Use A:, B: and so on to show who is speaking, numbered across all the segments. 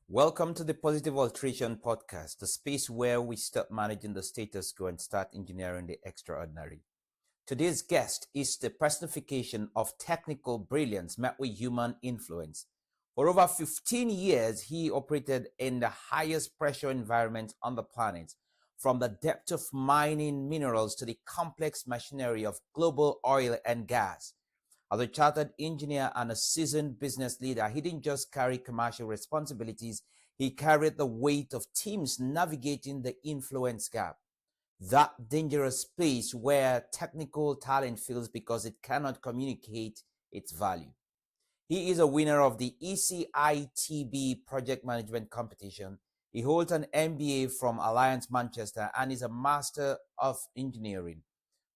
A: Welcome to the Positive Alteration podcast, the space where we stop managing the status quo and start engineering the extraordinary. Today's guest is the personification of technical brilliance met with human influence. For over 15 years, he operated in the highest pressure environment on the planet, from the depth of mining minerals to the complex machinery of global oil and gas. As a chartered engineer and a seasoned business leader, he didn't just carry commercial responsibilities, he carried the weight of teams navigating the influence gap. That dangerous space where technical talent fails because it cannot communicate its value. He is a winner of the ECITB project management competition. He holds an MBA from Alliance Manchester and is a Master of Engineering.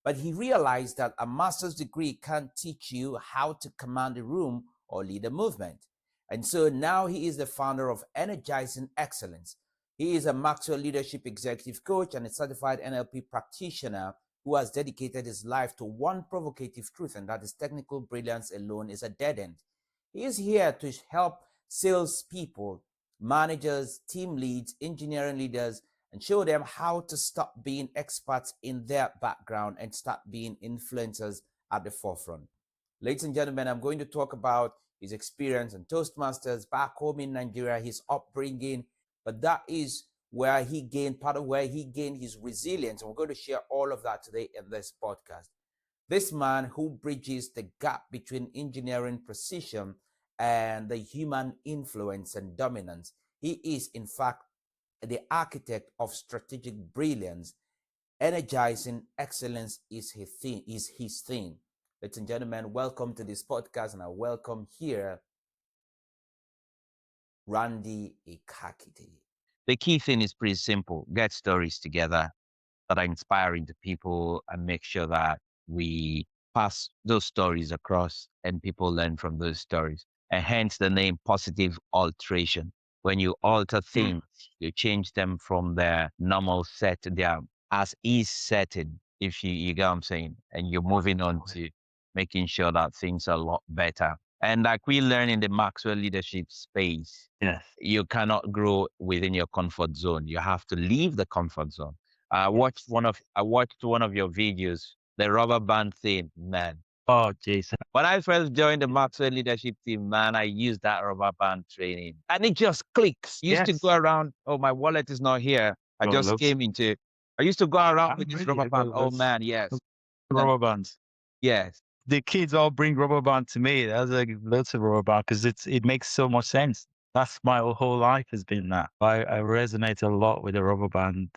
A: But he realized that a master's degree can't teach you how to command a room or lead a movement. And so now he is the founder of Energizing Excellence. He is a Maxwell Leadership Executive Coach and a certified NLP practitioner who has dedicated his life to one provocative truth, and that is technical brilliance alone is a dead end. He is here to help salespeople, managers, team leads, engineering leaders, and show them how to stop being experts in their background and start being influencers at the forefront. Ladies and gentlemen, I'm going to talk about his experience in Toastmasters back home in Nigeria, his upbringing, but that is where he gained, part of where he gained his resilience. And we're going to share all of that today in this podcast. This man who bridges the gap between engineering precision and the human influence and dominance. He is, in fact, the architect of strategic brilliance. Energizing excellence is his theme. Ladies and gentlemen, welcome to this podcast, and I welcome here Randy Ekakite.
B: The key thing is pretty simple. Get stories together that are inspiring to people and make sure that we pass those stories across and people learn from those stories. And hence the name Positive Alteration. When you alter things, you change them from their normal set to their as is setting, if you get what I'm saying, and you're moving on to making sure that things are a lot better. And like we learn in the Maxwell leadership space,
C: Yes.
B: you cannot grow within your comfort zone. You have to leave the comfort zone. I watched one of your videos, the rubber band thing, man.
C: Oh, Jason.
B: When I first joined the Maxwell leadership team, man, I used that rubber band training, and it just clicks. Used to
C: Yes.
B: go around. Oh, my wallet is not here. I
C: Oh,
B: just
C: looks-
B: came into. I used to go around
C: I'm
B: with this
C: ready.
B: rubber band. Oh
C: Let's-
B: man, yes,
C: Rubber bands.
B: yes.
C: The kids all bring rubber band to me. That's like lots of rubber band because it makes so much sense. That's my whole life has been that. I resonate a lot with the rubber band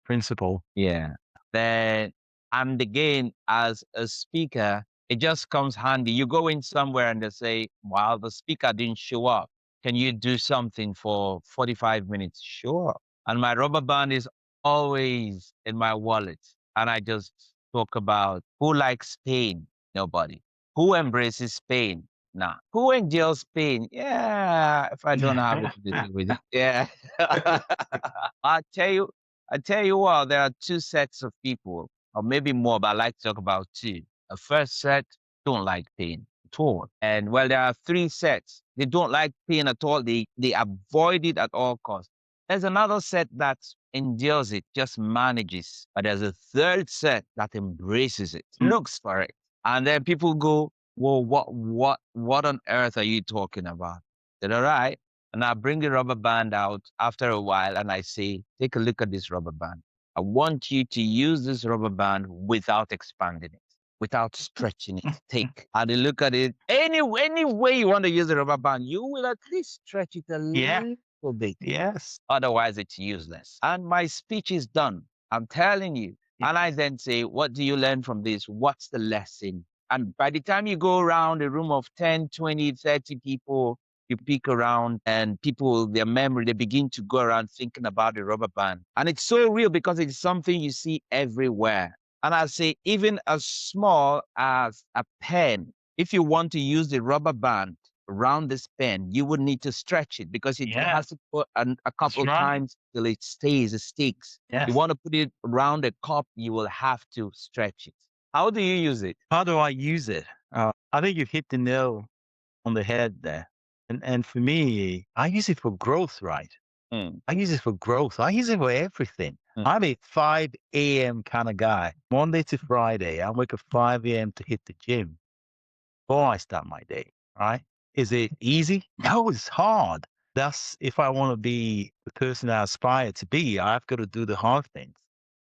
C: principle.
B: Yeah. Then, and again, as a speaker, it just comes handy. You go in somewhere and they say, well, the speaker didn't show up. Can you do something for 45 minutes? Sure. And my rubber band is always in my wallet. And I just talk about who likes pain? Nobody. Who embraces pain? Nah. Who endures pain? Yeah. If I don't have it to do with it. Yeah. I tell you what, there are two sets of people, or maybe more, but I like to talk about two. The first set don't like pain at all. And well, there are three sets. They don't like pain at all. They avoid it at all costs. There's another set that endures it, just manages. But there's a third set that embraces it, looks for it. And then people go, well, what on earth are you talking about? I said, all right. And I bring the rubber band out after a while and I say, take a look at this rubber band. I want you to use this rubber band without expanding it, without stretching it. Take. And they look at it. Any way you want to use the rubber band, you will at least stretch it a little bit.
C: Yes.
B: Otherwise, it's useless. And my speech is done. I'm telling you. And I then say, what do you learn from this? What's the lesson? And by the time you go around a room of 10, 20, 30 people, you peek around and people, their memory, they begin to go around thinking about the rubber band. And it's so real because it's something you see everywhere. And I say, even as small as a pen, if you want to use the rubber band around this pen, you would need to stretch it because it has to put a couple of times till it sticks.
C: Yes.
B: You want to put it around a cup, you will have to stretch it. How do you use it?
C: How do I use it? I think you've hit the nail on the head there. And for me, I use it for growth, right?
B: Mm.
C: I use it for growth. I use it for everything.
B: Mm.
C: I'm a 5 a.m. kind of guy. Monday to Friday, I wake up 5 a.m. to hit the gym before I start my day, right? Is it easy? No, it's hard. That's if I want to be the person I aspire to be, I've got to do the hard things.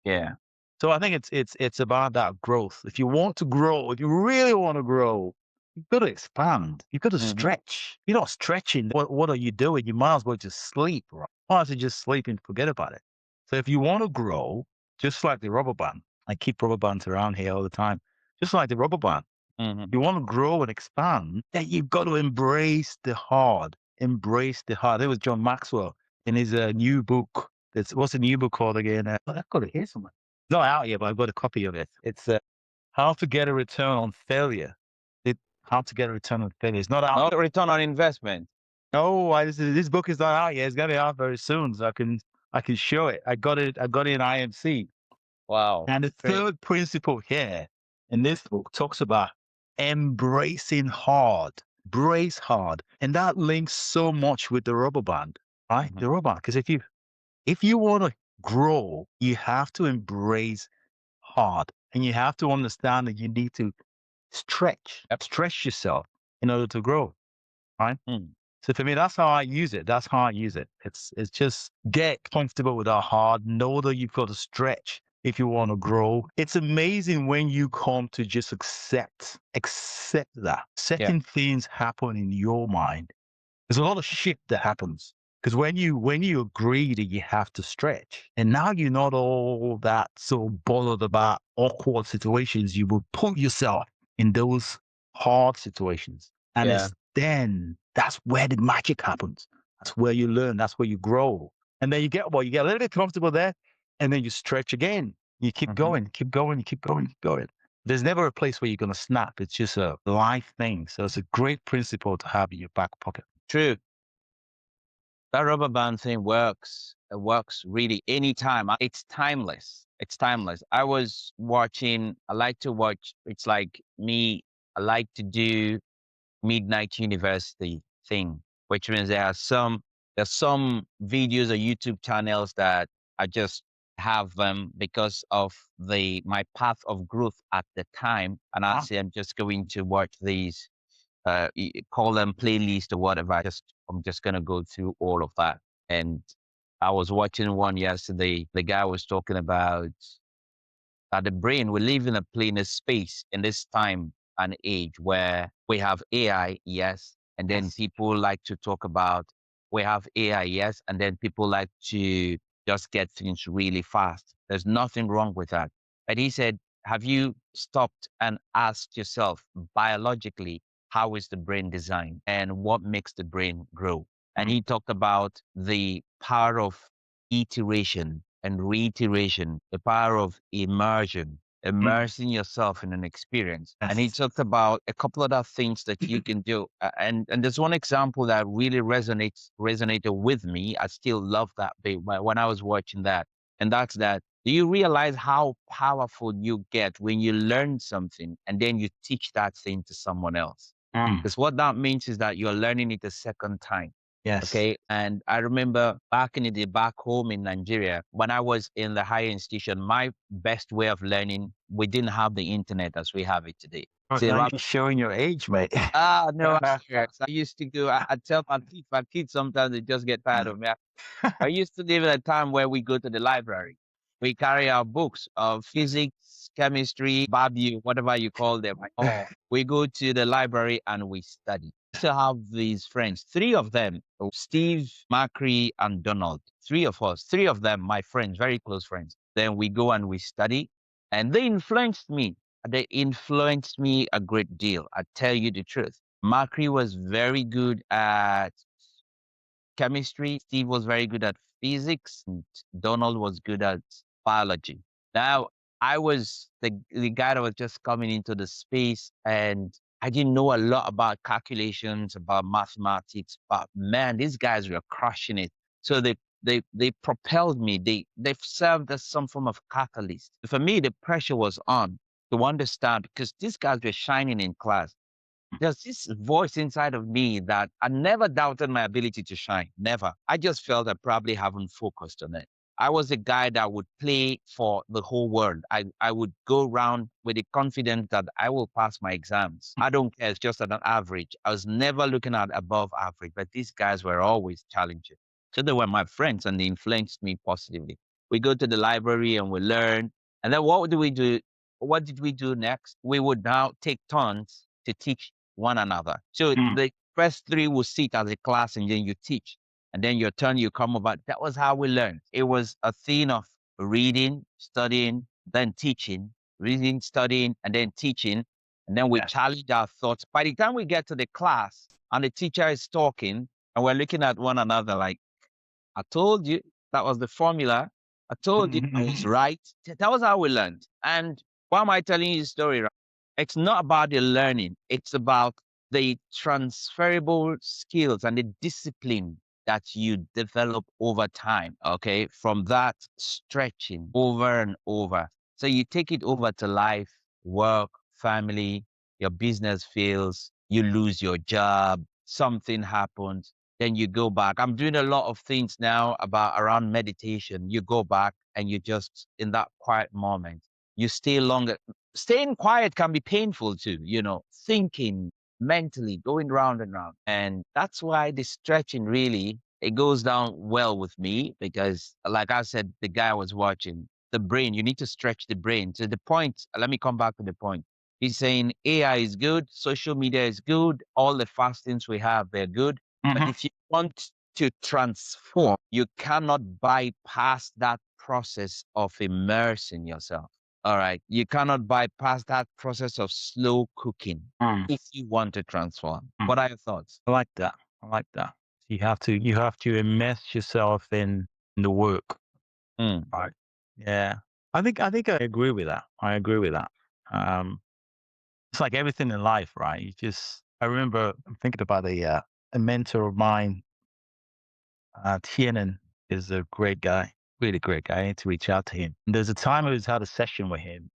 B: Yeah.
C: So I think it's about that growth. If you want to grow, if you really want to grow, you've got to expand. You've got to
B: Mhm.
C: stretch. You're not stretching. What are you doing? You might as well just sleep, right? Might as well just sleep and forget about it. So if you want to grow, just like the rubber band, I keep rubber bands around here all the time. Just like the rubber band,
B: Mhm.
C: you want to grow and expand, then you've got to embrace the hard. Embrace the hard. It was John Maxwell in his new book. What's the new book called again? I've got it here somewhere. It's not out yet, but I've got a copy of it. It's How to Get a Return on Failure. How to Get a Return on Failure. It's not out.
B: No return on investment.
C: No, this book is not out yet. It's gonna be out very soon, so I can show it. I got it in IMC.
B: Wow.
C: And the
B: Great.
C: third principle here in this book talks about embracing hard, brace hard. And that links so much with the rubber band, right?
B: Mhm.
C: The rubber band. Because if you want to grow, you have to embrace hard. And you have to understand that you need to stretch yourself in order to grow, right?
B: Mm.
C: So for me, that's how I use it. That's how I use it. It's just get comfortable with our hard. Know that you've got to stretch if you want to grow. It's amazing when you come to just accept that. Certain things happen in your mind. There's a lot of shit that happens. Because when you agree that you have to stretch, and now you're not all that so bothered about awkward situations, you will put yourself in those hard situations. And
B: Yeah.
C: it's then that's where the magic happens. That's where you learn. That's where you grow. And then you get a little bit comfortable there, and then you stretch again. You keep
B: Mhm.
C: going, keep going, keep going, keep going. There's never a place where you're going to snap. It's just a life thing. So it's a great principle to have in your back pocket.
B: True. That rubber band thing works. It works really anytime. It's timeless. It's timeless. I like to watch, it's like me, I like to do midnight university thing, which means there's some videos or YouTube channels that I just have them because of my path of growth at the time. And I say I'm just going to watch these call them playlist or whatever. I'm just gonna go through all of that. And I was watching one yesterday. The guy was talking about that the brain, we live in a planar space in this time and age where we have AI, yes, and then people like to talk about we have AI, yes, and then people like to just get things really fast. There's nothing wrong with that. But he said, have you stopped and asked yourself biologically, how is the brain designed and what makes the brain grow? And he talked about the power of iteration and reiteration, the power of immersion, immersing yourself in an experience. And he talked about a couple of other things that you can do. And there's one example that really resonated with me. I still love that bit when I was watching that. And that's that. Do you realize how powerful you get when you learn something and then you teach that thing to someone else? Because what that means is that you're learning it a second time.
C: Yes.
B: Okay. And I remember back in the day, back home in Nigeria, when I was in the higher institution, my best way of learning, we didn't have the internet as we have it today.
C: So now you're showing your age, mate.
B: No, yes. I used to do, I tell my kids sometimes they just get tired of me. I used to live in a time where we go to the library. We carry our books of physics, chemistry, Babu, whatever you call them. We go to the library and we study. I still have these friends, three of them, Steve, Macri, and Donald. Three of them, my friends, very close friends. Then we go and we study. And they influenced me. They influenced me a great deal. I tell you the truth. Macri was very good at chemistry. Steve was very good at physics. And Donald was good at biology. Now, I was the guy that was just coming into the space and I didn't know a lot about calculations, about mathematics, but man, these guys were crushing it. So they propelled me. They've served as some form of catalyst. For me, the pressure was on to understand because these guys were shining in class. There's this voice inside of me that I never doubted my ability to shine. Never. I just felt I probably haven't focused on it. I was a guy that would play for the whole world. I would go around with the confidence that I will pass my exams. I don't care. It's just at an average. I was never looking at above average, but these guys were always challenging. So they were my friends and they influenced me positively. We go to the library and we learn. And then what do we do? What did we do next? We would now take turns to teach one another. So the first three will sit as a class and then you teach. And then your turn, you come over. That was how we learned. It was a thing of reading, studying, then teaching, reading, studying, and then teaching. And then we challenge our thoughts. By the time we get to the class and the teacher is talking and we're looking at one another like, I told you that was the formula. I told you I was right. That was how we learned. And why am I telling you the story? Right? It's not about the learning. It's about the transferable skills and the discipline that you develop over time. Okay. From that stretching over and over. So you take it over to life, work, family, your business fails, you lose your job, something happens, then you go back. I'm doing a lot of things now about around meditation. You go back and you just in that quiet moment, you stay longer. Staying quiet can be painful too, thinking mentally, going round and round. And that's why the stretching really, it goes down well with me because like I said, the guy I was watching, the brain, you need to stretch the brain. To the point, let me come back to the point. He's saying AI is good, social media is good, all the fast things we have, they're good. But if you want to transform, you cannot bypass that process of immersing yourself. All right. You cannot bypass that process of slow cooking if you want to transform. What are your thoughts?
C: I like that. I like that. You have to immerse yourself in the work. Right. Yeah. I think I agree with that. I agree with that. Um, it's like everything in life, right? I remember I'm thinking about a mentor of mine, Tienan is a great guy, really great guy. I need to reach out to him. There's a time I was had a session with him.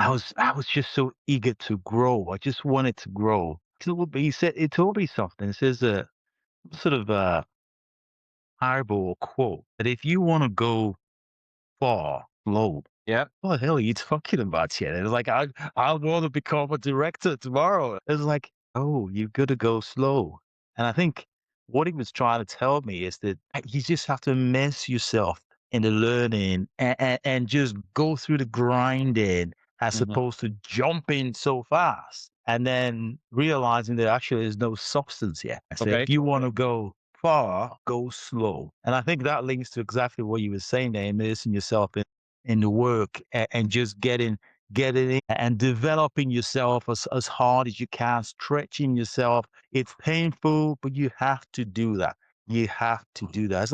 C: I was just so eager to grow. I just wanted to grow. So he told me something. It says sort of a parable or quote that if you want to go far, slow.
B: Yeah.
C: What the hell are you talking about yet? It's like I'll want to become a director tomorrow. It's like, oh, you got to go slow. And I think what he was trying to tell me is that you just have to immerse yourself in the learning and just go through the grinding as opposed to jumping so fast and then realizing that actually there's no substance yet. So
B: Okay.
C: if you want to go far, go slow. And I think that links to exactly what you were saying there, immersing yourself in the work and just getting in and developing yourself as hard as you can, stretching yourself. It's painful, but you have to do that. You have to do that.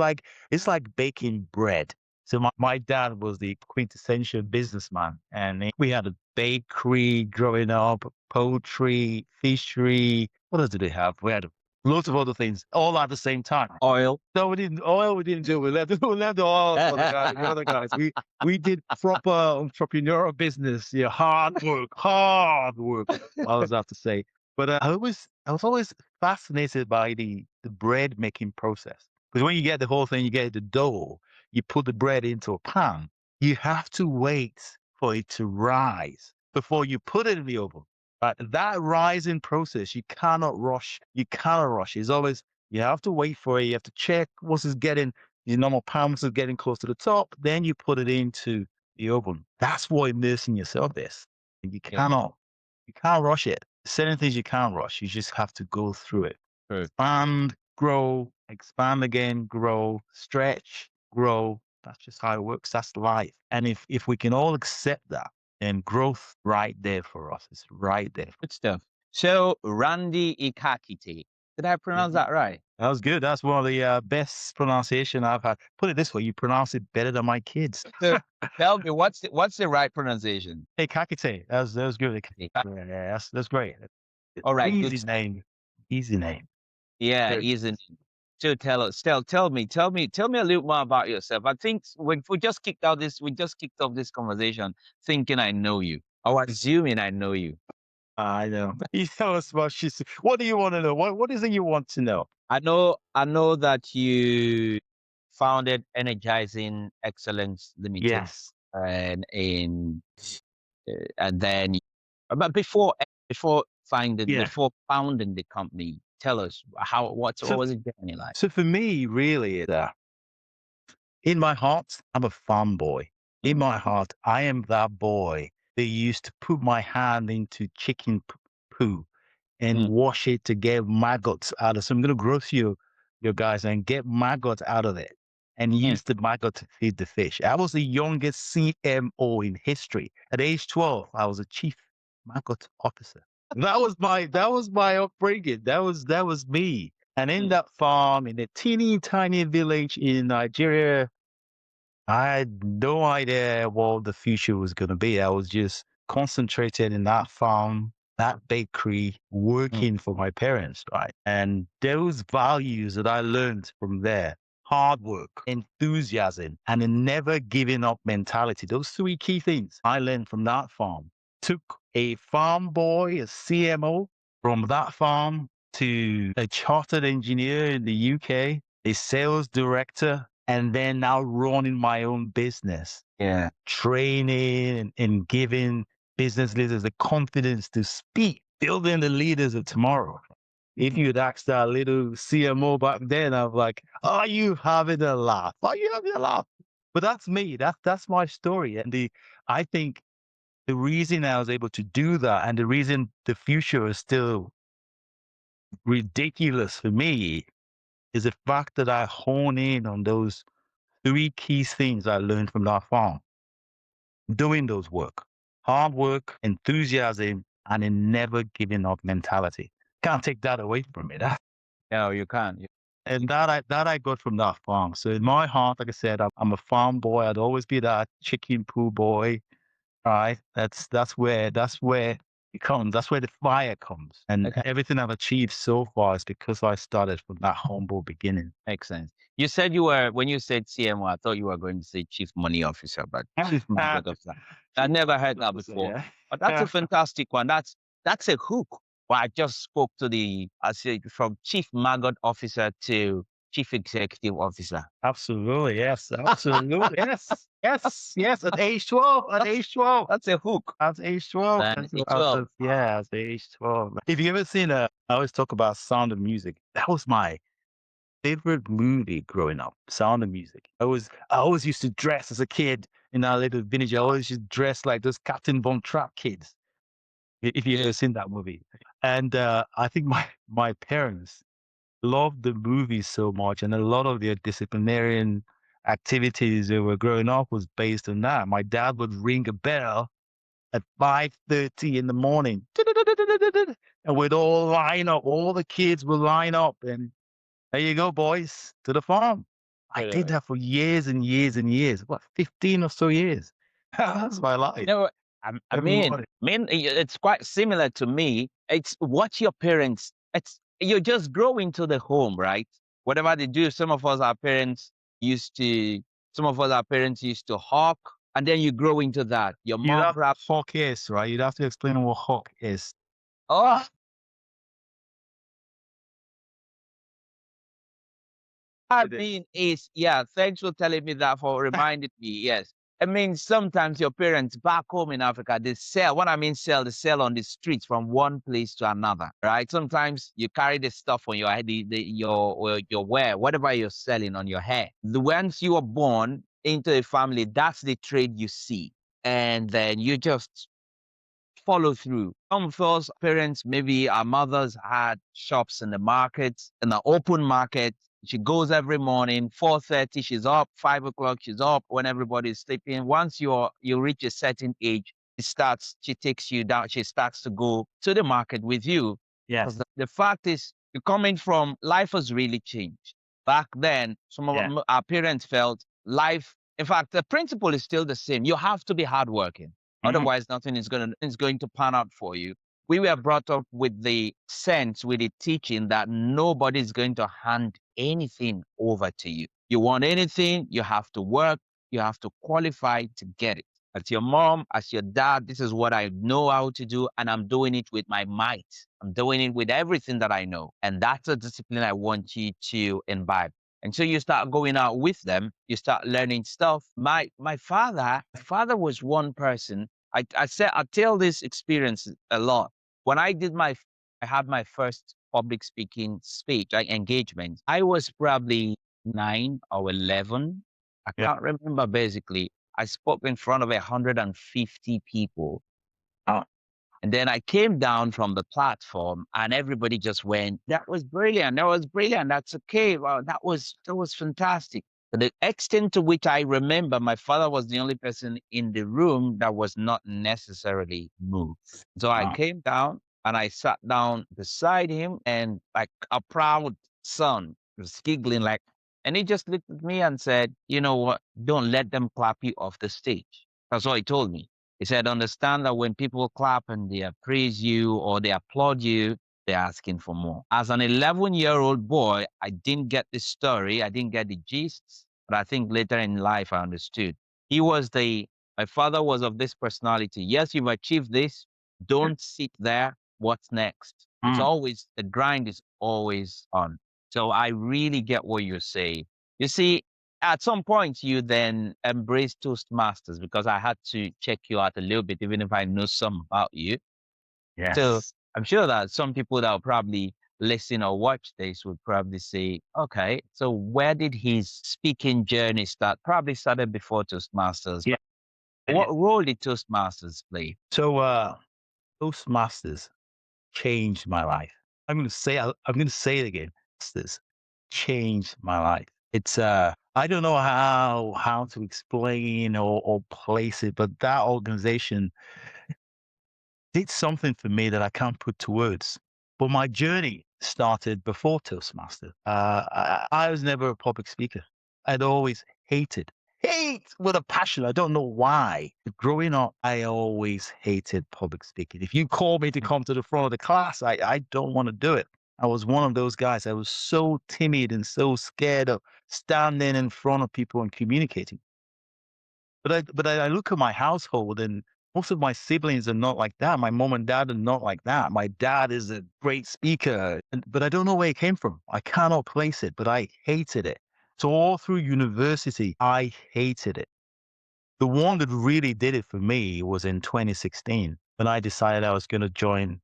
C: It's like baking bread. So my dad was the quintessential businessman, and we had a bakery growing up, poultry, fishery. What else did they have? We had lots of other things all at the same time.
B: Oil.
C: No, we didn't. Oil, we didn't do. We left the oil for the other guys. We did proper entrepreneurial business. Yeah, hard work, hard work. I was have to say, but I was always fascinated by the bread making process because when you get the whole thing, you get the dough. You put the bread into a pan. You have to wait for it to rise before you put it in the oven. But that rising process, you cannot rush. You cannot rush. It's always you have to wait for it. You have to check once it's getting your normal pounds is getting close to the top. Then you put it into the oven. That's what immersing yourself is. You can't rush it. Certain things you can't rush. You just have to go through it.
B: True.
C: Expand, grow, expand again, grow, stretch, grow. That's just how it works. That's life. And if we can all accept that, then growth right there for us. It's right there.
B: Good stuff. So Randy Ekakite. Did I pronounce that right?
C: That was good. That's one of the best pronunciation I've had. Put it this way, you pronounce it better than my kids.
B: So tell me what's the right pronunciation?
C: Hey, Kakite. That was good.
B: Hey.
C: Yeah, that's great.
B: All right, good.
C: Easy name. Easy name.
B: Yeah,
C: Very
B: isn't. So tell me a little more about yourself. I think when we just kicked off this conversation thinking I know you. Or assuming I know you.
C: I know. You tell us what she's. What do you want to know? What is it you want to know?
B: I know that you founded Energizing Excellence Limited,
C: Yes.
B: and then, but before
C: Yeah.
B: before founding the company, tell us what
C: So,
B: was it journey like?
C: so for me, really, in my heart, I'm a farm boy. In my heart, I am that boy that used to put my hand into chicken poo and
B: Mm.
C: wash it to get maggots out of. So I'm going to gross your guys and get maggots out of it and use the maggot to feed the fish. I was the youngest CMO in history. At age 12, I was a chief maggot officer. That was my upbringing. That was me. And in that farm, in a teeny tiny village in Nigeria, I had no idea what the future was going to be. I was just concentrated in that farm, that bakery, working for my parents, right? And those values that I learned from there, hard work, enthusiasm, and a never giving up mentality, those three key things I learned from that farm. Took a farm boy, a CMO, from that farm to a chartered engineer in the UK, a sales director, and then now running my own business.
B: Yeah.
C: Training and giving business leaders the confidence to speak, building the leaders of tomorrow. If you'd asked that little CMO back then, I'm like, are you having a laugh? Are you having a laugh? But that's me. That's my story. And I think the reason I was able to do that and the reason the future is still ridiculous for me is the fact that I hone in on those three key things I learned from that farm. Doing those work, hard work, enthusiasm, and a never giving up mentality. Can't take that away from me.
B: No, you can't.
C: And that I got from that farm. So in my heart, like I said, I'm a farm boy. I'd always be that chicken poo boy. Right. That's where it comes. That's where the fire comes. And
B: Okay.
C: everything I've achieved so far is because I started from that humble beginning.
B: Makes sense. You said when you said CMO, I thought you were going to say Chief Money Officer, but Chief Market Officer. I never heard that before.
C: Yeah.
B: But that's a fantastic one. That's a hook. Well, I just spoke to I said from Chief Maggot Officer to Chief Executive Officer.
C: Absolutely. Yes. Absolutely. Yes. Yes. At age 12. At age 12.
B: That's a hook.
C: At age 12.
B: At age 12.
C: Yeah, at age 12. If you ever seen I always talk about Sound of Music. That was my favorite movie growing up. Sound of Music. I always used to dress as a kid in our little village. I always used to dress like those Captain Von Trapp kids. If you ever seen that movie. And I think my parents loved the movie so much, and a lot of their disciplinarian activities that were growing up was based on that. My dad would ring a bell at 5:30 in the morning, and we'd all line up. All the kids would line up, and there you go, boys, to the farm. I did that for years and years and years. What, 15 or so years? That's my life.
B: No, I mean, it's quite similar to me. It's what your parents. You just grow into the home, right? Whatever they do. Some of us, our parents used to. Some of us, our parents used to hawk, and then you grow into that. Your mom perhaps.
C: Hawk is, right? You'd have to explain what hawk is.
B: Oh, I mean, thanks for telling me that, for reminding me. Yes. I mean, sometimes your parents back home in Africa, they sell. What I mean, they sell on the streets from one place to another, right? Sometimes you carry the stuff on your head, your wear, whatever you're selling on your hair. Once you are born into a family, that's the trade you see. And then you just follow through. Some of us parents, maybe our mothers had shops in the markets, in the open market. She goes every morning, 4:30, she's up, 5 o'clock, she's up when everybody's sleeping. Once you reach a certain age, she takes you down, she starts to go to the market with you.
C: Yeah.
B: The fact is, you're coming from, life has really changed. Back then, some of our parents felt life, in fact, the principle is still the same. You have to be hardworking. Otherwise, nothing is going to pan out for you. We were brought up with the sense, with the teaching that nobody's going to hand anything over to you. You want anything, you have to work, you have to qualify to get it. as your mom, as your dad, this is what I know how to do, and I'm doing it with my might. I'm doing it with everything that I know. And that's a discipline I want you to imbibe. And so you start going out with them, you start learning stuff. My father was one person. I tell this experience a lot. When I had my first public speaking speech, like engagement, I was probably 9 or 11. I can't remember basically. I spoke in front of 150 people. And then I came down from the platform and everybody just went, that was brilliant. That was brilliant. That's okay. Wow, that was fantastic. To the extent to which I remember, my father was the only person in the room that was not necessarily moved. So I came down and I sat down beside him, and like a proud son was giggling like, and he just looked at me and said, you know what? Don't let them clap you off the stage. That's what he told me. He said, understand that when people clap and they praise you or they applaud you, they're asking for more. As an 11-year-old boy, I didn't get the story. I didn't get the gist, but I think later in life I understood. My father was of this personality. Yes, you've achieved this. Don't sit there. What's next? It's always, the grind is always on. So I really get what you're saying. You see, at some point you then embrace Toastmasters, because I had to check you out a little bit, even if I know some about you. So I'm sure that some people that will probably listen or watch this would probably say, okay, so where did his speaking journey start? Probably started before Toastmasters.
C: Yeah.
B: What role did Toastmasters play?
C: So Toastmasters changed my life. I'm going to say it again. This changed my life. It's I don't know how to explain or place it, but that organization did something for me that I can't put to words. But my journey started before Toastmaster. I was never a public speaker. I'd always hate with a passion. I don't know why. But growing up, I always hated public speaking. If you call me to come to the front of the class, I don't want to do it. I was one of those guys. I was so timid and so scared of standing in front of people and communicating. But I look at my household, and most of my siblings are not like that. My mom and dad are not like that. My dad is a great speaker, but I don't know where it came from. I cannot place it, but I hated it. So all through university, I hated it. The one that really did it for me was in 2016 when I decided I was going to join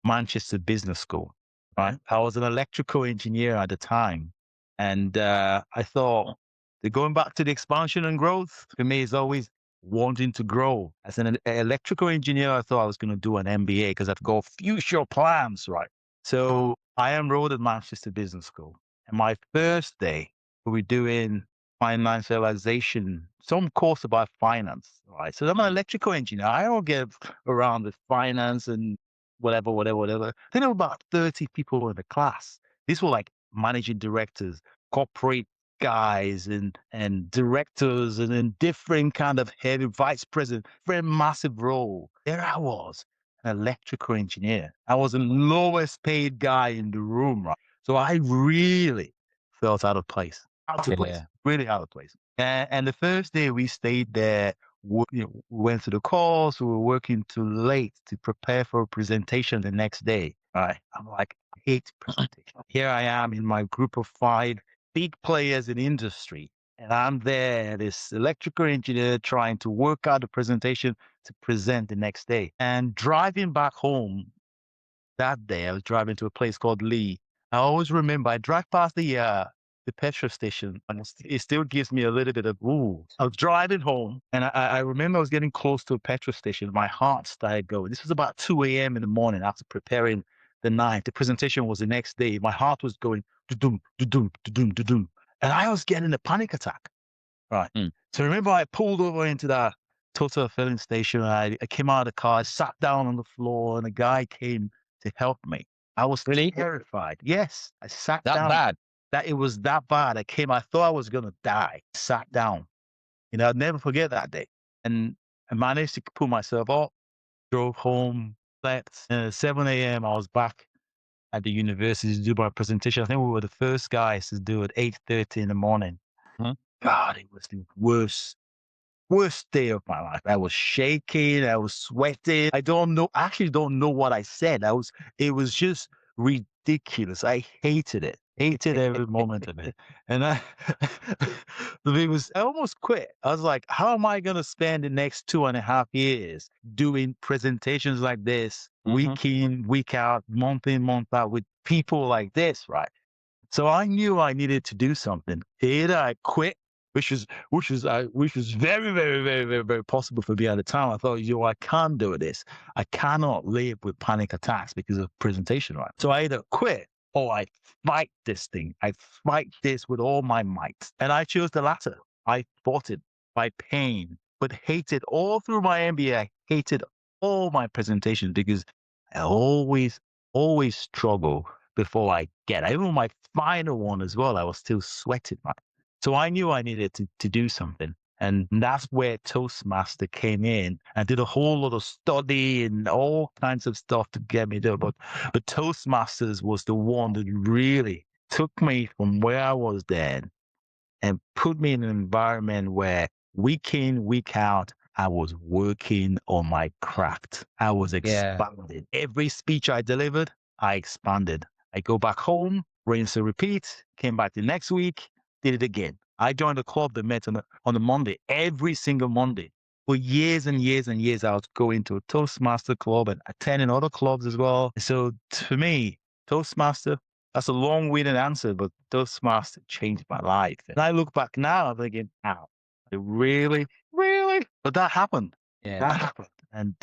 C: Manchester Business School. Right, I was an electrical engineer at the time, and I thought that going back to the expansion and growth for me is always wanting to grow. As an electrical engineer, I thought I was going to do an MBA because I've got future plans, right? So I enrolled at Manchester Business School, and my first day we were doing financialization, some course about finance, right? So I'm an electrical engineer. I don't get around with finance and whatever. Then there were about 30 people in the class. These were like managing directors, corporate guys and directors and then different kind of head vice president, very massive role. There I was, an electrical engineer. I was the lowest paid guy in the room, right? So I really felt out of place. Really out of place. And the first day we stayed there, we went to the calls. We were working too late to prepare for a presentation the next day. Right. I'm like, I hate presentation. Here I am in my group of 5 big players in industry. And I'm there, this electrical engineer trying to work out the presentation to present the next day. And driving back home that day, I was driving to a place called Lee. I always remember I drive past the petrol station, and it still gives me a little bit of ooh. I was driving home, and I remember I was getting close to a petrol station. My heart started going. This was about 2 a.m. in the morning after preparing the night. The presentation was the next day. My heart was going dum dum dum dum, and I was getting a panic attack. Right. So remember, I pulled over into that Total filling station. I came out of the car, I sat down on the floor, and a guy came to help me. I was
B: Really?
C: terrified. Yes, I sat
B: That
C: down.
B: bad?
C: That it was that bad. I thought I was gonna die. Sat down. I'd never forget that day. And I managed to pull myself up, drove home, slept. 7 a.m. I was back at the university to do my presentation. I think we were the first guys to do it 8:30 in the morning.
B: Mhm.
C: God, it was the worst worst day of my life. I was shaking. I was sweating. I actually don't know what I said. It was just ridiculous. I hated it. Hated every moment of it. And I almost quit. I was like, how am I going to spend the next 2.5 years doing presentations like this, week in, week out, month in, month out with people like this, right? So I knew I needed to do something. Either I quit, which was very, very, very, very, very possible for me at the time. I thought, I can't do this. I cannot live with panic attacks because of presentation, right? So I either quit or I fight this thing. I fight this with all my might. And I chose the latter. I fought it by pain, but hated all through my MBA. I hated all my presentations because I always struggle before I get. Even my final one as well, I was still sweating. Right? So I knew I needed to do something. And that's where Toastmaster came in and did a whole lot of study and all kinds of stuff to get me there. But Toastmasters was the one that really took me from where I was then and put me in an environment where week in, week out, I was working on my craft. I was expanded. Every speech I delivered, I expanded. I go back home, rinse and repeat, came back the next week, did it again. I joined a club that met on a Monday, every single Monday. For years and years and years, I was going to a Toastmaster club and attending other clubs as well. So for me, Toastmaster, that's a long-winded answer, but Toastmaster changed my life. And I look back now, I'm thinking, wow, it really? But that happened.
B: Yeah.
C: That happened. And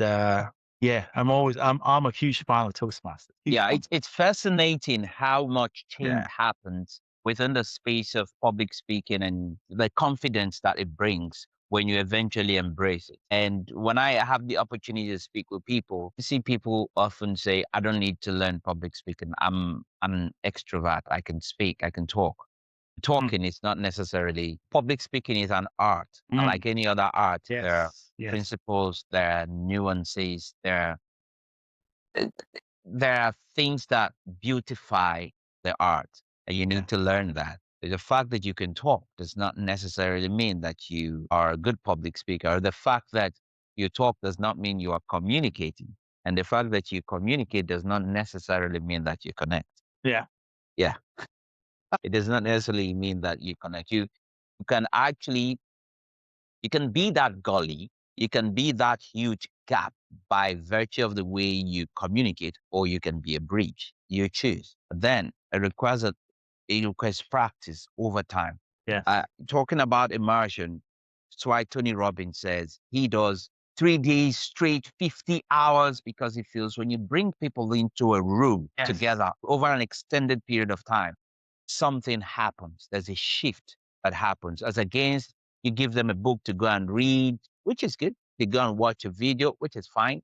C: I'm a huge fan of Toastmasters.
B: It's fascinating how much change happens within the space of public speaking and the confidence that it brings when you eventually embrace it. And when I have the opportunity to speak with people, you see people often say, I don't need to learn public speaking. I'm an extrovert. I can speak, I can talk. Talking is not necessarily, public speaking is an art. And like any other art, there are principles, there are nuances, there are things that beautify the art, and you need to learn that. The fact that you can talk does not necessarily mean that you are a good public speaker. The fact that you talk does not mean you are communicating. And the fact that you communicate does not necessarily mean that you connect.
C: Yeah.
B: Yeah. It does not necessarily mean that you connect. You can actually, you can be that gully, you can be that huge gap by virtue of the way you communicate, or you can be a bridge. You choose. Then it requires practice over time.
C: Yeah.
B: Talking about immersion, that's why Tony Robbins says he does 3 days straight, 50 hours, because he feels when you bring people into a room together over an extended period of time, something happens. There's a shift that happens. As against, you give them a book to go and read, which is good. They go and watch a video, which is fine.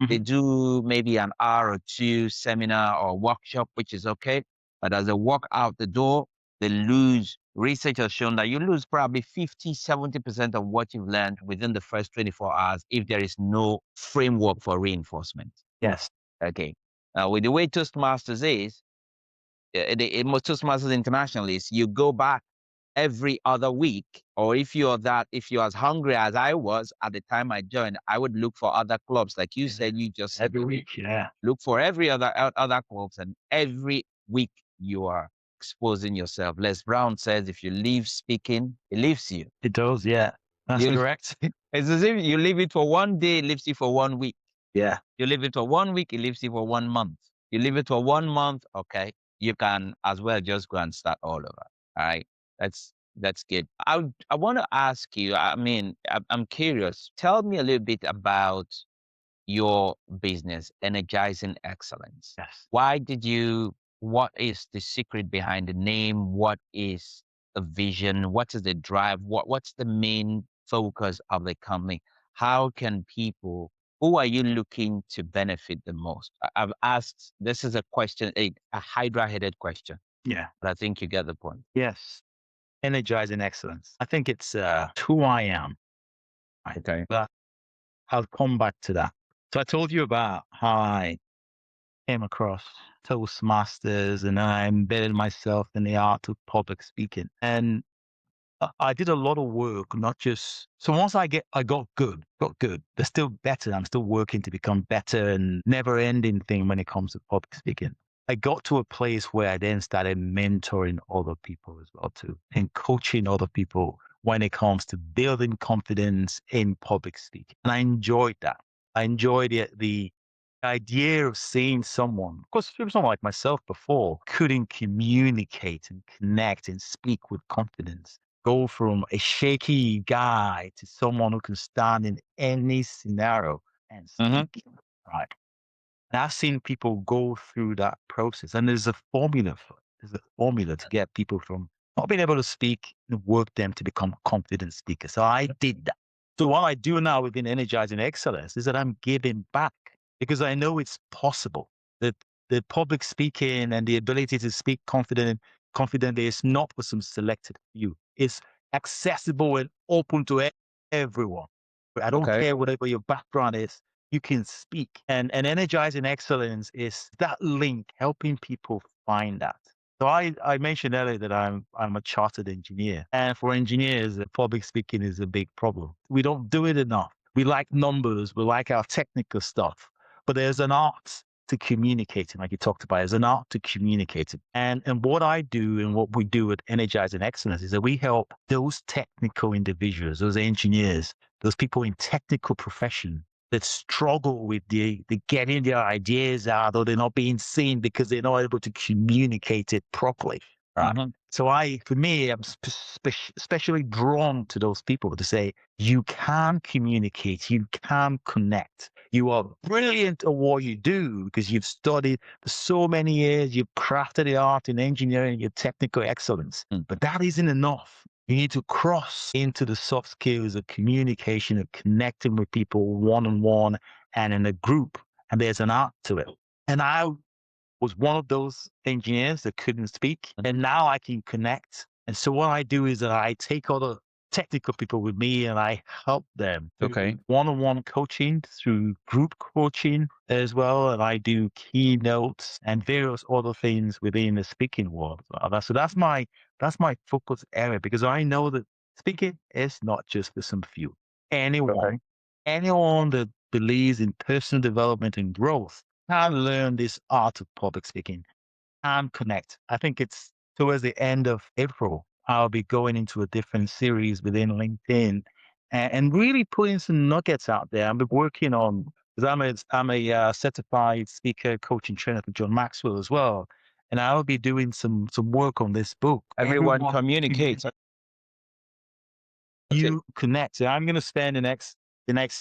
B: They do maybe an hour or two seminar or workshop, which is okay. But as they walk out the door, they lose. Research has shown that you lose probably 50, 70% of what you've learned within the first 24 hours if there is no framework for reinforcement.
C: Yes.
B: Okay. With the way Toastmasters is, most Toastmasters internationally is you go back every other week, or if you're as hungry as I was at the time I joined, I would look for other clubs. Like you said, you just
C: Every week,
B: look for every other clubs, and every week you are exposing yourself. Les Brown says, if you leave speaking, it leaves you.
C: It does, yeah. That's correct.
B: It's as if you leave it for one day, it leaves you for 1 week.
C: Yeah.
B: You leave it for 1 week, it leaves you for 1 month. You leave it for 1 month, okay, you can as well just go and start all over. All right. That's good. I want to ask you, I mean, I'm curious. Tell me a little bit about your business, Energizing Excellence.
C: Yes.
B: What is the secret behind the name? What is the vision? What is the drive? What's the main focus of the company? How can people, who are you looking to benefit the most? I've asked, this is a question, a hydra-headed question.
C: Yeah.
B: But I think you get the point.
C: Yes. Energizing excellence. I think it's who I am.
B: Okay.
C: But I'll come back to that. So I told you about how I came across Toastmasters and I embedded myself in the art of public speaking. And I did a lot of work, not just so once I got good. There's still better. I'm still working to become better and never ending thing when it comes to public speaking. I got to a place where I then started mentoring other people as well too, and coaching other people when it comes to building confidence in public speaking. And I enjoyed that. I enjoyed the idea of seeing someone, of course, someone like myself before couldn't communicate and connect and speak with confidence. Go from a shaky guy to someone who can stand in any scenario and
B: Mhm.
C: speak. Right. And I've seen people go through that process, and there's a formula for it. There's a formula to get people from not being able to speak and work them to become confident speakers. So I did that. So what I do now within Energizing Excellence is that I'm giving back because I know it's possible. That the public speaking and the ability to speak confidently is not for some selected few. It's accessible and open to everyone. I don't
B: Okay.
C: care whatever your background is, you can speak. And energizing excellence is that link, helping people find that. So I mentioned earlier that I'm a chartered engineer. And for engineers, public speaking is a big problem. We don't do it enough. We like numbers, we like our technical stuff. But there's an art to communicating, like you talked about. There's an art to communicating. And what I do and what we do at Energizing Excellence is that we help those technical individuals, those engineers, those people in technical profession that struggle with the getting their ideas out, or they're not being seen because they're not able to communicate it properly. Right.
B: Mhm.
C: So for me, I'm especially drawn to those people to say, you can communicate, you can connect. You are brilliant at what you do because you've studied for so many years, you've crafted the art in engineering, your technical excellence.
B: Mm.
C: But that isn't enough. You need to cross into the soft skills of communication, of connecting with people one-on-one and in a group. And there's an art to it. And I was one of those engineers that couldn't speak. And now I can connect. And so what I do is that I take other technical people with me and I help them through
B: Okay.
C: one-on-one coaching, through group coaching as well. And I do keynotes and various other things within the speaking world. So that's my focus area, because I know that speaking is not just for some few. Anyone that believes in personal development and growth can learn this art of public speaking and connect. I think it's towards the end of April, I'll be going into a different series within LinkedIn and really putting some nuggets out there. I've been working on, because I'm a certified speaker, coach, and trainer for John Maxwell as well. And I'll be doing some work on this book.
B: Everyone communicates.
C: You connect. So I'm going to spend the next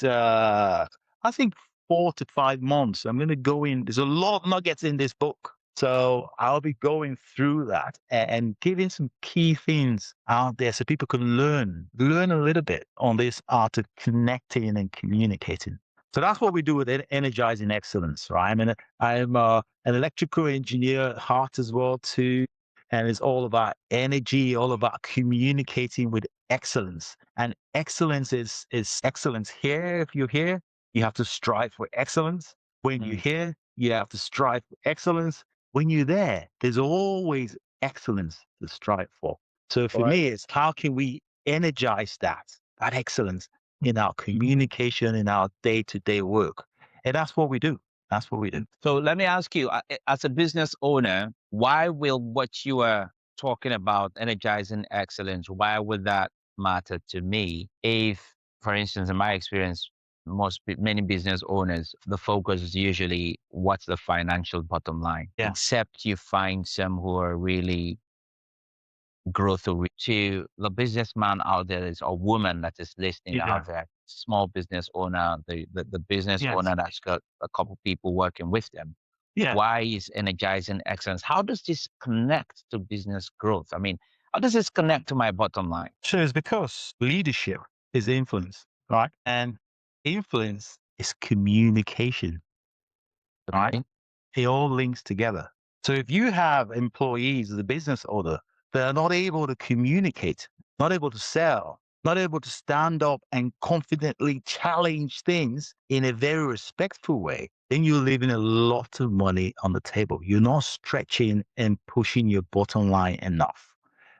C: I think 4 to 5 months. I'm going to go in. There's a lot of nuggets in this book. So I'll be going through that and giving some key things out there so people can learn a little bit on this art of connecting and communicating. So that's what we do with Energizing Excellence, right? I'm an electrical engineer at heart as well too. And it's all about energy, all about communicating with excellence. And excellence is excellence here. If you're here, you have to strive for excellence. When you're here, you have to strive for excellence. When you're there, there's always excellence to strive for. So for me, it's how can we energize that excellence in our communication, in our day-to-day work? And that's what we do. That's what we do.
B: So let me ask you, as a business owner, why will what you are talking about, energizing excellence, why would that matter to me? If, for instance, in my experience, many business owners, the focus is usually what's the financial bottom line.
C: Yeah.
B: Except you find some who are really growth to the businessman out there is, or woman that is listening
C: Yeah.
B: out there, small business owner, the business
C: Yes.
B: owner that's got a couple people working with them.
C: Yeah.
B: Why is energizing excellence? How does this connect to business growth? I mean, how does this connect to my bottom line?
C: So it's because leadership is influence, right? And influence is communication, right?
B: Okay.
C: It all links together. So if you have employees as a business owner that are not able to communicate, not able to sell, not able to stand up and confidently challenge things in a very respectful way, then you're leaving a lot of money on the table. You're not stretching and pushing your bottom line enough.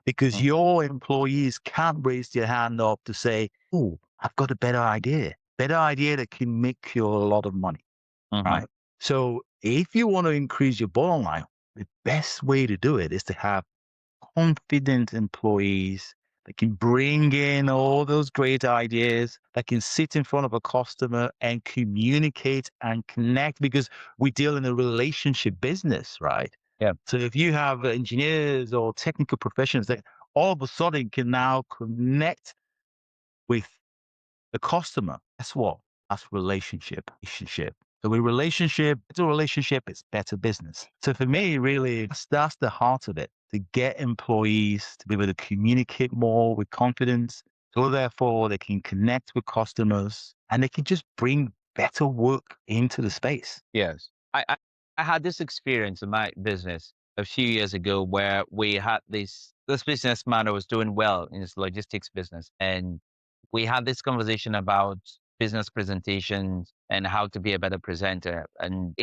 C: because your employees can't raise their hand up to say, oh, I've got a better idea that can make you a lot of money, right? So if you want to increase your bottom line, the best way to do it is to have confident employees that can bring in all those great ideas, that can sit in front of a customer and communicate and connect, because we deal in a relationship business, right?
B: Yeah.
C: So if you have engineers or technical professionals that all of a sudden can now connect with the customer, guess what? That's relationship. So with better relationship, it's better business. So for me, really, that's the heart of it, to get employees to be able to communicate more with confidence. So therefore, they can connect with customers and they can just bring better work into the space.
B: Yes. I had this experience in my business a few years ago where we had this businessman who was doing well in his logistics business. And we had this conversation about business presentations and how to be a better presenter. And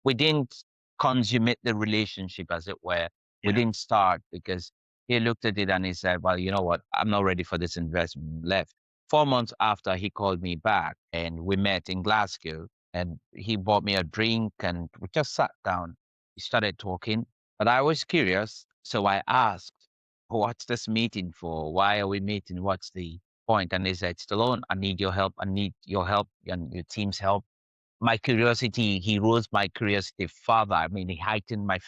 B: we didn't consummate the relationship, as it were. We
C: Yeah.
B: didn't start because he looked at it and he said, well, you know what? I'm not ready for this investment. Left. 4 months after, he called me back and we met in Glasgow, and he bought me a drink and we just sat down. We started talking, but I was curious. So I asked, what's this meeting for? Why are we meeting? What's the point? And he said, Stallone, I need your help. I need your help and your team's help. My curiosity, he rose my curiosity further. I mean, he heightened my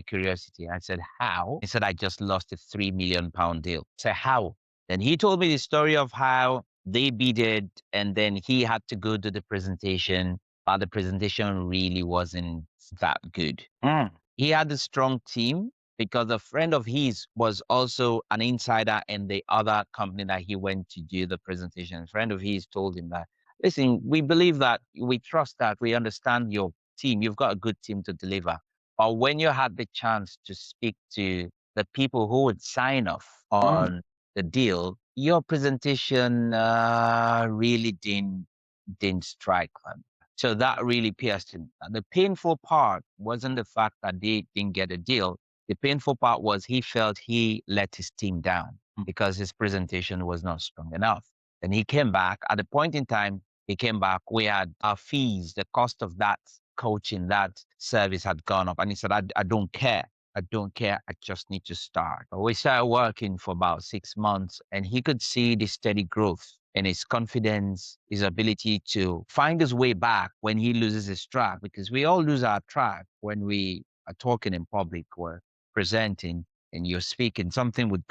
B: curiosity. I said, how? He said, I just lost a £3 million deal. I said, how? Then he told me the story of how they bidded and then he had to go to the presentation, but the presentation really wasn't that good. He had a strong team because a friend of his was also an insider in the other company that he went to do the presentation. A friend of his told him that, listen, we believe that, we trust that, we understand your team. You've got a good team to deliver. But when you had the chance to speak to the people who would sign off on the deal, your presentation really didn't strike them. So that really pierced him. And the painful part wasn't the fact that they didn't get a deal. The painful part was he felt he let his team down because his presentation was not strong enough. And he came back. At the point in time he came back, we had our fees, the cost of that coaching, that service had gone up. And he said, I don't care. I don't care. I just need to start. We started working for about 6 months and he could see the steady growth in his confidence, his ability to find his way back when he loses his track, because we all lose our track when we are talking in public or presenting and you're speaking. Something would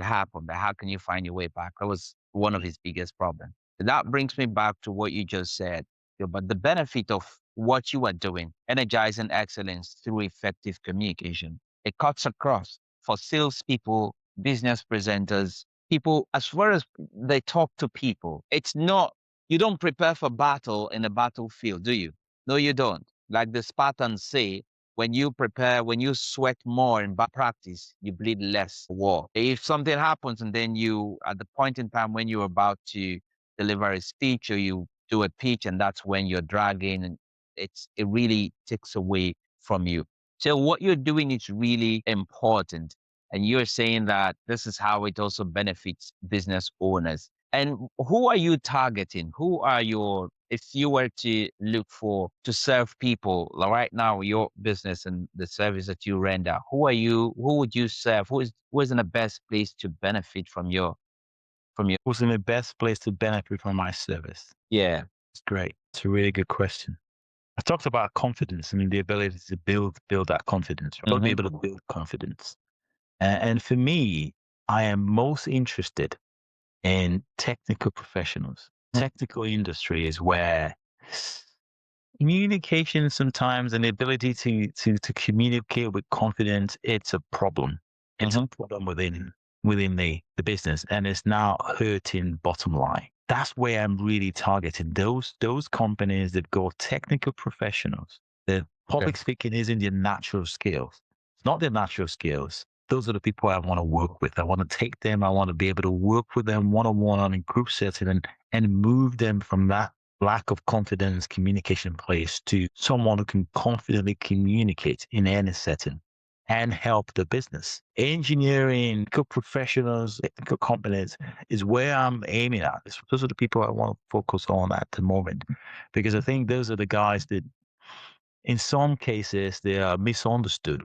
B: happen. But how can you find your way back? That was one of his biggest problems. That brings me back to what you just said. But the benefit of what you are doing, energizing excellence through effective communication, it cuts across for salespeople, business presenters, people, as far as they talk to people. It's not, you don't prepare for battle in a battlefield, do you? No, you don't. Like the Spartans say, when you prepare, when you sweat more in practice, you bleed less war. If something happens and then you, at the point in time when you're about to deliver a speech or you do a pitch and that's when you're dragging, and it really takes away from you. So what you're doing is really important. And you're saying that this is how it also benefits business owners. And who are you targeting? Who are if you were to look to serve people like right now, your business and the service that you render, who would you serve? Who is in the best place to benefit from
C: Who's in the best place to benefit from my service?
B: Yeah.
C: It's great. It's a really good question. I talked about confidence. I mean, the ability to build that confidence. Right? Be able to build confidence. And for me, I am most interested in technical professionals. Technical industry is where communication sometimes and the ability to communicate with confidence, it's a problem. It's a problem within the business, and it's now hurting bottom line. That's where I'm really targeting those companies that go technical professionals. The public speaking isn't their natural skills. It's not their natural skills. Those are the people I want to work with. I want to take them. I want to be able to work with them one-on-one on a group setting and move them from that lack of confidence communication place to someone who can confidently communicate in any setting and help the business. Engineering, professionals, technical companies is where I'm aiming at. Those are the people I want to focus on at the moment, because I think those are the guys that, in some cases, they are misunderstood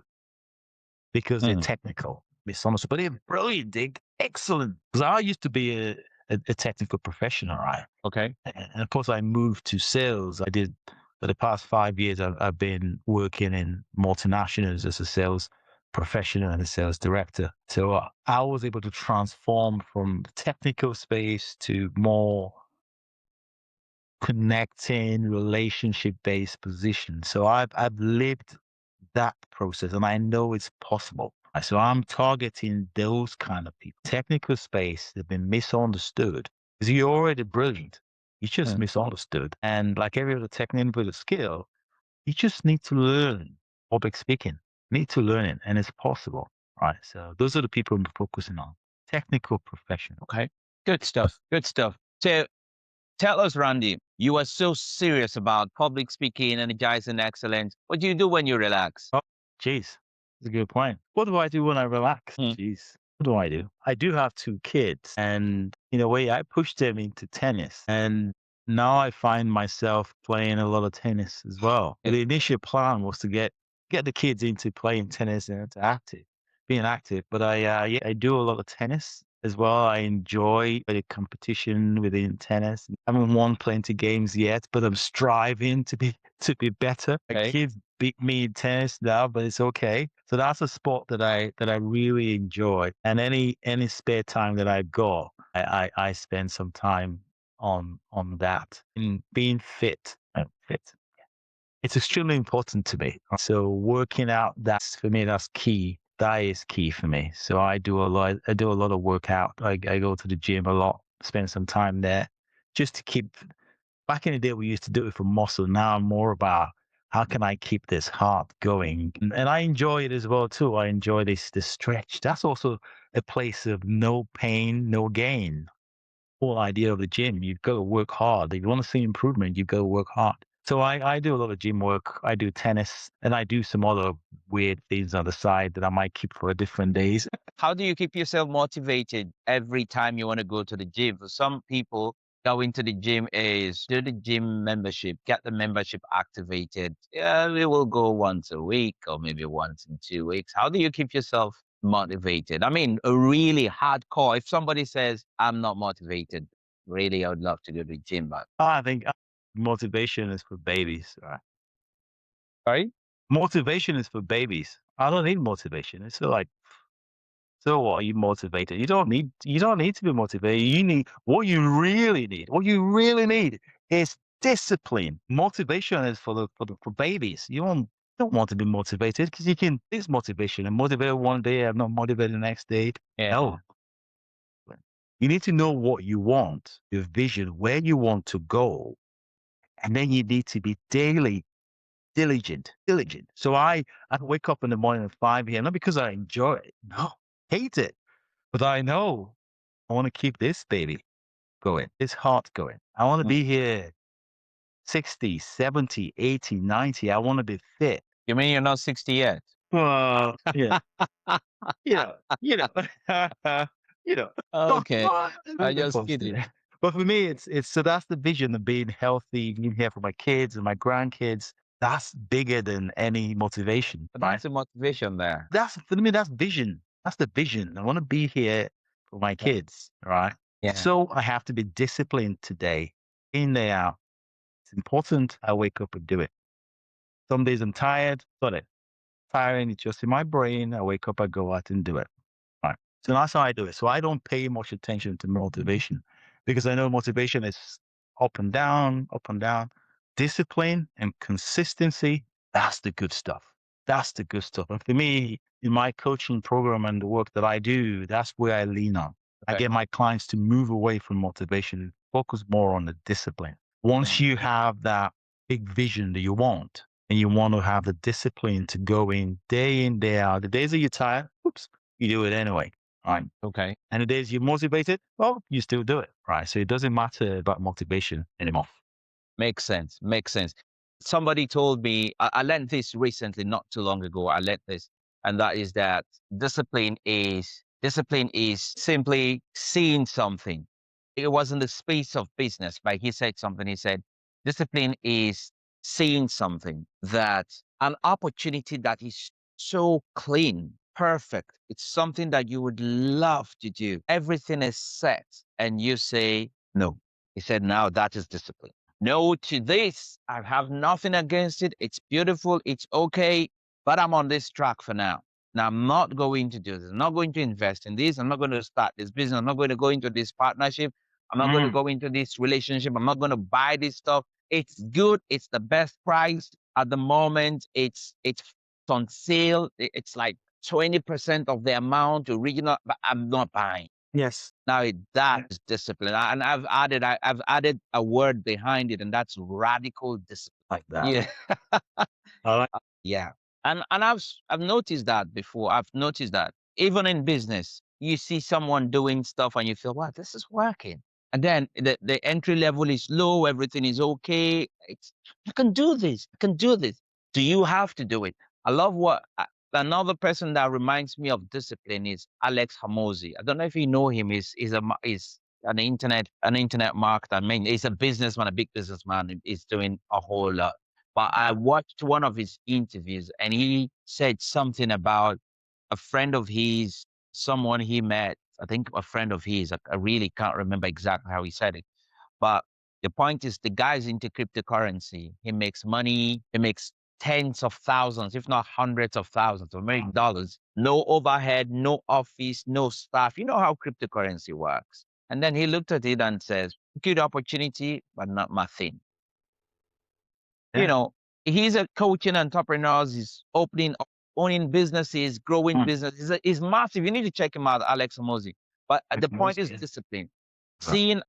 C: because they're technical, misunderstood, but they're brilliant, they're excellent. Because I used to be a technical professional, right?
B: Okay.
C: And of course, I moved to sales. I did, for the past 5 years, I've been working in multinationals as a sales professional and a sales director. So I was able to transform from the technical space to more connecting, relationship-based position. So I've lived that process, and I know it's possible. So I'm targeting those kind of people. Technical space, they've been misunderstood because you're already brilliant. You just misunderstood. And like every other technical skill, you just need to learn public speaking. Need to learn it, and it's possible, right? So those are the people I'm focusing on. Technical professional.
B: Okay. Good stuff. Good stuff. So tell us, Randy, you are so serious about public speaking, energizing excellence. What do you do when you relax?
C: Oh, geez, that's a good point. What do I do when I relax?
B: Hmm.
C: Jeez, what do I do? I do have 2 kids, and in a way, I pushed them into tennis, and now I find myself playing a lot of tennis as well.
B: Yeah.
C: The initial plan was to get the kids into playing tennis and into being active. But yeah, I do a lot of tennis as well. I enjoy the competition within tennis. I haven't won plenty games yet, but I'm striving to be better. My
B: Okay.
C: kids beat me in tennis now, but it's okay. So that's a sport that I really enjoy. And any spare time that I've got, I spend some time on that. And being fit. It's extremely important to me. So working out, that's for me, that's key. That is key for me. So I do a lot of workout. I go to the gym a lot, spend some time there just to keep. Back in the day, we used to do it for muscle. Now I'm more about how can I keep this heart going? And I enjoy it as well too. I enjoy this stretch. That's also a place of no pain, no gain. Whole idea of the gym. You've got to work hard. If you want to see improvement, you've got to work hard. So I do a lot of gym work. I do tennis, and I do some other weird things on the side that I might keep for different days.
B: How do you keep yourself motivated every time you want to go to the gym? For some people, going to the gym is do the gym membership, get the membership activated. Yeah, we will go once a week or maybe once in 2 weeks. How do you keep yourself motivated? I mean, a really hardcore. If somebody says, I'm not motivated, really, I would love to go to the gym, but
C: I think motivation is for babies. Right?
B: sorry?
C: Motivation is for babies. I don't need motivation. It's like, so what? Are you motivated? You don't need to be motivated. You need what you really need. What you really need is discipline. Motivation is for babies. You don't want to be motivated because you can this motivation and motivated one day, I'm not motivated the next day.
B: Yeah.
C: No. You need to know what you want, your vision, where you want to go. And then you need to be daily diligent. So I wake up in the morning at 5 a.m. not because I enjoy it. No, hate it. But I know I want to keep this baby going, this heart going. I want to be here 60, 70, 80, 90. I want to be fit.
B: You mean you're not 60 yet?
C: Well, yeah, you know, you know, you know.
B: Okay. I
C: I'm
B: just
C: supposed to.
B: kidding.
C: But for me, it's so that's the vision of being healthy, being here for my kids and my grandkids. That's bigger than any motivation,
B: But
C: right?
B: that's the motivation there.
C: That's for me. That's vision. That's the vision. I want to be here for my kids, right?
B: Yeah.
C: So I have to be disciplined today, in there out. It's important. I wake up and do it. Some days I'm tired. Sorry, tiring. It's just in my brain. I wake up. I go out and do it. Right. So that's how I do it. So I don't pay much attention to motivation because I know motivation is up and down, up and down. Discipline and consistency, that's the good stuff. That's the good stuff. And for me, in my coaching program and the work that I do, that's where I lean on. I
B: Okay.
C: get my clients to move away from motivation and focus more on the discipline. Once you have that big vision that you want, and you want to have the discipline to go in, day out. The days that you're tired, oops, you do it anyway, right?
B: Okay.
C: And the days you're motivated, well, you still do it, right? So it doesn't matter about motivation anymore.
B: Makes sense. Makes sense. Somebody told me, I learned this recently, not too long ago. I learned this. and that is that discipline is simply seeing something. It was in the space of business, but he said something. He said, discipline is seeing something, that an opportunity that is so clean, perfect. It's something that you would love to do. Everything is set, and you say no. He said, now that is discipline. No to this. I have nothing against it. It's beautiful. It's okay. But I'm on this track for now. Now, I'm not going to do this. I'm not going to invest in this. I'm not going to start this business. I'm not going to go into this partnership. I'm not going to go into this relationship. I'm not going to buy this stuff. It's good. It's the best price at the moment. It's on sale. It's like 20% of the amount original, but I'm not buying.
C: Yes.
B: Now that is discipline, and I've added a word behind it, and that's radical discipline.
C: Like that.
B: Yeah,
C: I like
B: yeah, and I've noticed that before. I've noticed that even in business, you see someone doing stuff, and you feel, wow, this is working. And then the entry level is low, everything is okay. You can do this. You can do this. Do you have to do it? I love another person that reminds me of discipline is Alex Hamosi. I don't know if you know him. He's an internet marketer. I mean, he's a businessman, a big businessman. He's doing a whole lot. But I watched one of his interviews, and he said something about a friend of his, someone he met. I think a friend of his. I really can't remember exactly how he said it. But the point is, the guy's into cryptocurrency. He makes money. He makes tens of thousands, if not hundreds of thousands of American dollars. No overhead, no office, no staff. You know how cryptocurrency works. And then he looked at it and says, good opportunity, but not my thing.
C: Yeah.
B: You know, he's a coaching entrepreneurs. He's owning businesses, growing businesses. He's massive. You need to check him out, Alex Amosi. But the point is discipline. Seeing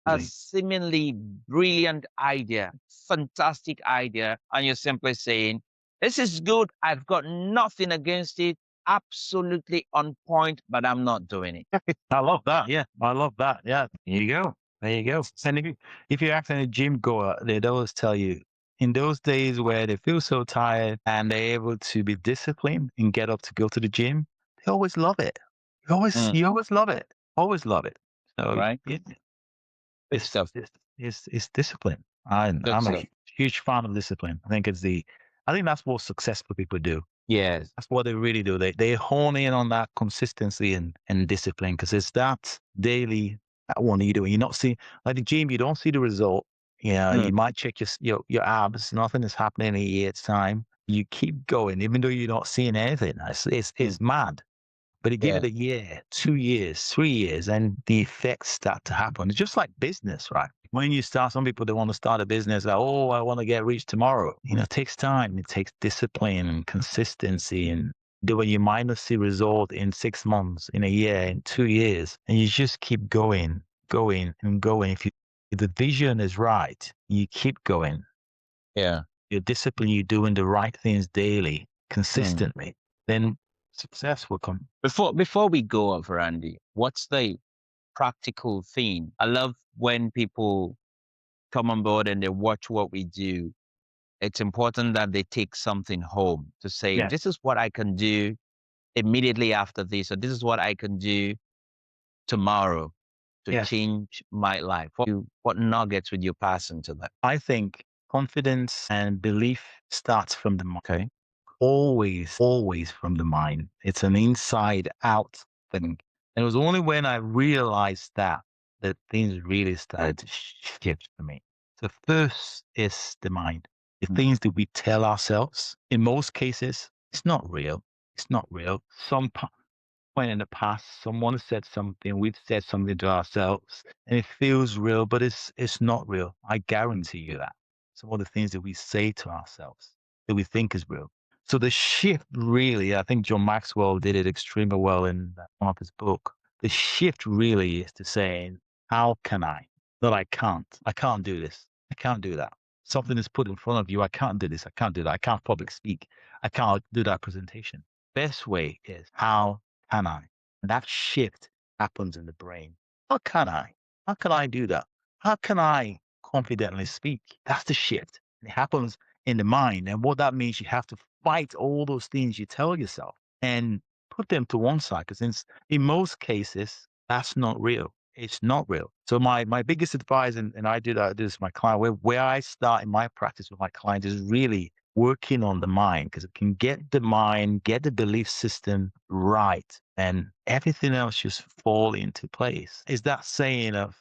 B: a seemingly brilliant idea, fantastic idea, and you're simply saying, this is good. I've got nothing against it. Absolutely on point, but I'm not doing it.
C: I love that. Yeah, I love that. Yeah, there you go. There you go. And if you ask any gym goer, they'd always tell you in those days where they feel so tired and they're able to be disciplined and get up to go to the gym, they always love it. You always love it. Always love it. So
B: Right?
C: it's
B: stuff.
C: It's discipline. I'm a huge fan of discipline. I think that's what successful people do.
B: Yes.
C: That's what they really do. They hone in on that consistency and discipline because it's that daily that one you do. You're not seeing like the gym, you don't see the result. Yeah, you might check your abs, nothing is happening in a year's time. You keep going, even though you're not seeing anything. It's mad. But you give it a year, 2 years, 3 years, and the effects start to happen. It's just like business, right? When you start, some people, they want to start a business like, oh, I want to get rich tomorrow. It takes time. It takes discipline and consistency. And when you might not see result in 6 months, in a year, in 2 years, and you just keep going, going and going. If the vision is right, you keep going.
B: Yeah.
C: You're disciplined, you're doing the right things daily, consistently, then success will come.
B: Before we go off, Randy, what's the practical thing? I love when people come on board and they watch what we do. It's important that they take something home to say, this is what I can do immediately after this, or this is what I can do tomorrow to change my life. What nuggets would you pass into that?
C: I think confidence and belief starts from the mind. Okay. Always from the mind. It's an inside out thing. And it was only when I realized that things really started to shift for me. So first is the mind. The things that we tell ourselves, in most cases, it's not real. It's not real. Some point in the past, someone said something, we've said something to ourselves, and it feels real, but it's not real. I guarantee you that. Some of the things that we say to ourselves that we think is real. So the shift really, I think John Maxwell did it extremely well in one of his book. The shift really is to saying, how can I? Not I can't. I can't do this. I can't do that. Something is put in front of you. I can't do this. I can't do that. I can't public speak. I can't do that presentation. Best way is how can I? And that shift happens in the brain. How can I? How can I do that? How can I confidently speak? That's the shift. It happens in the mind. And what that means, you have to fight all those things you tell yourself. and put them to one side. Because in most cases, that's not real. It's not real. So my biggest advice, and I do this with my client, where I start in my practice with my clients is really working on the mind, because it can get the mind, get the belief system right, and everything else just fall into place. Is that saying of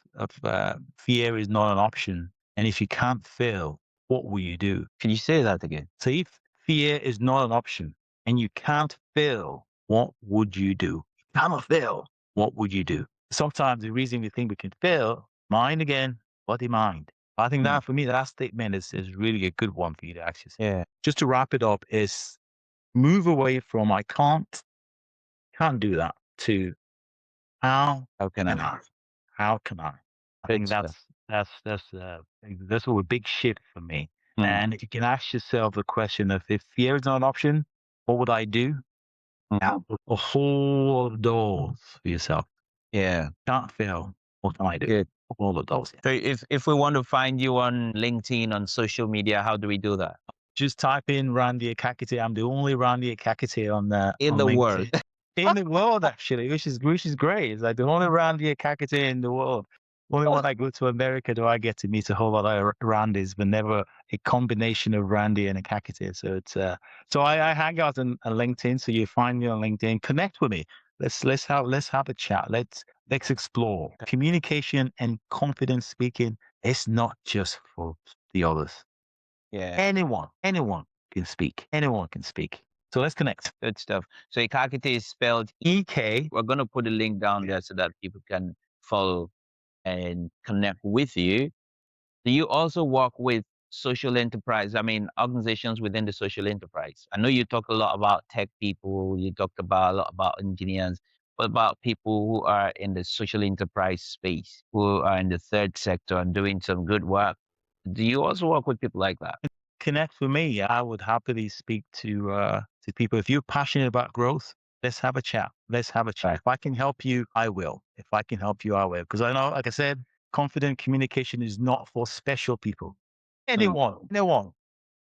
C: fear is not an option, and if you can't fail, what will you do?
B: Can you say that again?
C: So if fear is not an option and you can't fail, what would you do? You cannot fail. What would you do? Sometimes the reason we think we can fail, mind again, body mind. I think that for me, that statement is really a good one for you to actually say.
B: Yeah.
C: Just to wrap it up, is move away from I can't do that to how
B: can
C: can
B: I?
C: I? How can I? I
B: Good
C: think
B: stuff.
C: that's a big shift for me.
B: Mm.
C: And if you can ask yourself the question of if fear is not an option, what would I do?
B: Mm.
C: A whole lot of doors for yourself.
B: Yeah.
C: Can't fail. What can I do?
B: Good.
C: A whole lot of doors.
B: So if we want to find you on LinkedIn, on social media, how do we do that?
C: Just type in Randy Ekakite. I'm the only Randy Ekakite on
B: In
C: on
B: the
C: LinkedIn.
B: world.
C: In the world, actually, which is great. It's like the only Randy Ekakite in the world. Only when I go to America do I get to meet a whole lot of Randys, but never a combination of Randy and Ekakite. So it's so I hang out on LinkedIn. So you find me on LinkedIn, connect with me. Let's have a chat. Let's explore. Communication and confident speaking. It's not just for the others.
B: Yeah.
C: Anyone can speak. Anyone can speak. So let's connect.
B: Good stuff. So Ekakite is spelled
C: EK.
B: We're going to put a link down there so that people can follow and connect with you. Do you also work with social enterprise? I mean, organizations within the social enterprise. I know you talk a lot about tech people. You talked about a lot about engineers. What about people who are in the social enterprise space, who are in the third sector and doing some good work? Do you also work with people like that?
C: Connect with me. I would happily speak to people. If you're passionate about growth, let's have a chat. Let's have a chat. If I can help you, I will. If I can help you, I will. Because I know, like I said, confident communication is not for special people. Anyone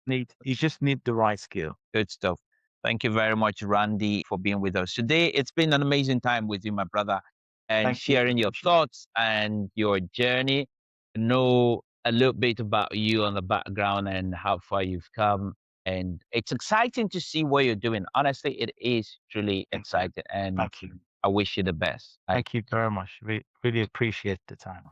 C: you just need the right skill.
B: Good stuff. Thank you very much, Randy, for being with us today. It's been an amazing time with you, my brother, and
C: Thank you.
B: sharing your thoughts and your journey. Know a little bit about you on the background and how far you've come. And it's exciting to see what you're doing. Honestly, it is truly exciting. And
C: Thank you.
B: I wish you the best.
C: Thank you very much. We really appreciate the time.